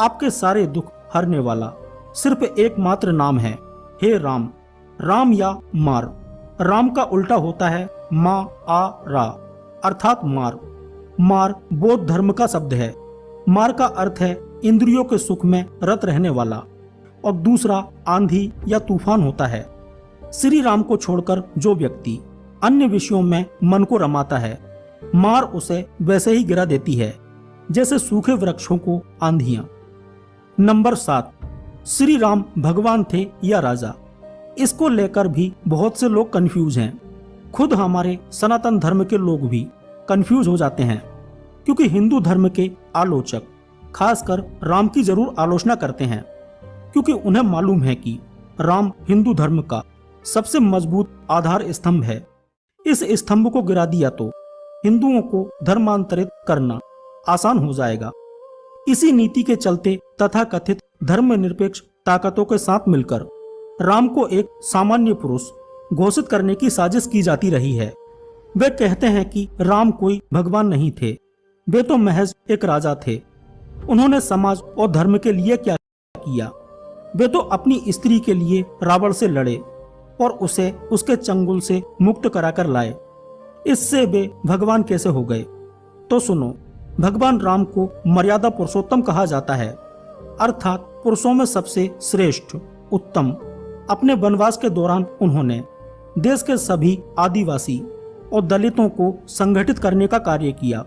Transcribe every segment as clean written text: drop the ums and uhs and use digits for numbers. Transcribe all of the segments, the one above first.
आपके सारे दुख हरने वाला सिर्फ एकमात्र नाम है, हे राम। राम या मार, राम का उल्टा होता है मा आ रा अर्थात मार। मार बौद्ध धर्म का शब्द है। मार का अर्थ है इंद्रियों के सुख में रत रहने वाला, और दूसरा आंधी या तूफान होता है। श्री राम को छोड़कर जो व्यक्ति अन्य विषयों में मन को रमाता है, मार उसे वैसे ही गिरा देती है जैसे सूखे वृक्षों को आंधियां। नंबर 7, श्री राम भगवान थे या राजा? इसको लेकर भी बहुत से लोग कंफ्यूज हैं। खुद हमारे सनातन धर्म के लोग भी कंफ्यूज हो जाते हैं, क्योंकि हिंदू धर्म के आलोचक खासकर राम की जरूर आलोचना करते हैं, क्योंकि उन्हें मालूम है कि राम हिंदू धर्म का सबसे मजबूत आधार स्तंभ है। इस स्तंभ को गिरा दिया तो हिंदुओं को धर्मांतरित करना आसान हो जाएगा। इसी नीति के चलते तथाकथित धर्मनिरपेक्ष ताकतों के साथ मिलकर राम को एक सामान्य पुरुष घोषित करने की साजिश की जाती रही है। वे कहते हैं कि राम कोई भगवान नहीं थे, वे तो महज एक राजा थे। उन्होंने समाज और धर्म के लिए क्या किया? वे तो अपनी स्त्री के लिए रावण से लड़े और उसे उसके चंगुल से मुक्त कराकर लाए। इससे वे भगवान कैसे हो गए? तो सुनो, भगवान राम को मर्यादा पुरुषोत्तम कहा जाता है, अर्थात पुरुषों में सबसे श्रेष्ठ उत्तम। अपने वनवास के दौरान उन्होंने देश के सभी आदिवासी और दलितों को संगठित करने का कार्य किया,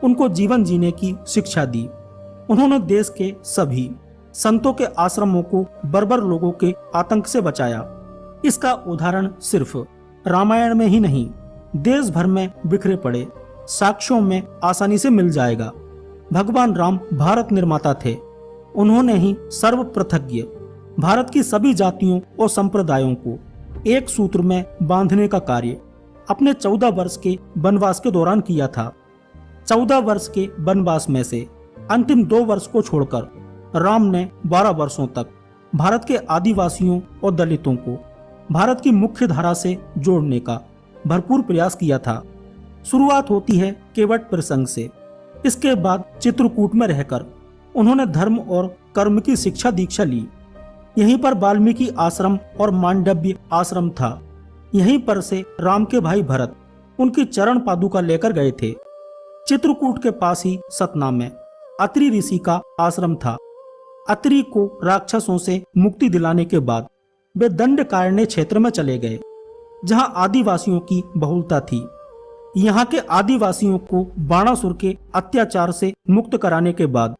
उनको जीवन जीने की शिक्षा दी। उन्होंने देश के सभी संतों के आश्रमों को बर्बर लोगों के आतंक से बचाया। इसका उदाहरण सिर्फ रामायण में ही नहीं, देश भर में बिखरे पड़े साक्ष्यों में आसानी से मिल जाएगा। भगवान राम भारत निर्माता थे। उन्होंने ही सर्वप्रथज्ञ भारत की सभी जातियों और संप्रदायों को एक सूत्र में बांधने का कार्य अपने 14 वर्ष के वनवास के दौरान किया था। 14 वर्ष के वनवास में से अंतिम 2 वर्ष को छोड़कर राम ने 12 वर्षों तक भारत के आदिवासियों और दलितों को भारत की मुख्य धारा से जोड़ने का भरपूर प्रयास किया था। शुरुआत होती है केवट प्रसंग से। इसके बाद चित्रकूट में रहकर उन्होंने धर्म और कर्म की शिक्षा दीक्षा ली। यहीं पर वाल्मीकि आश्रम और मांडव्य आश्रम था। यहीं पर से राम के भाई भरत उनकी चरण पादुका लेकर गए थे। चित्रकूट के पास ही सतना में अत्रि ऋषि का आश्रम था। अत्रि को राक्षसों से मुक्ति दिलाने के बाद वे दंडकारण्य क्षेत्र में चले गए, जहां आदिवासियों की बहुलता थी। यहाँ के आदिवासियों को बाणासुर के अत्याचार से मुक्त कराने के बाद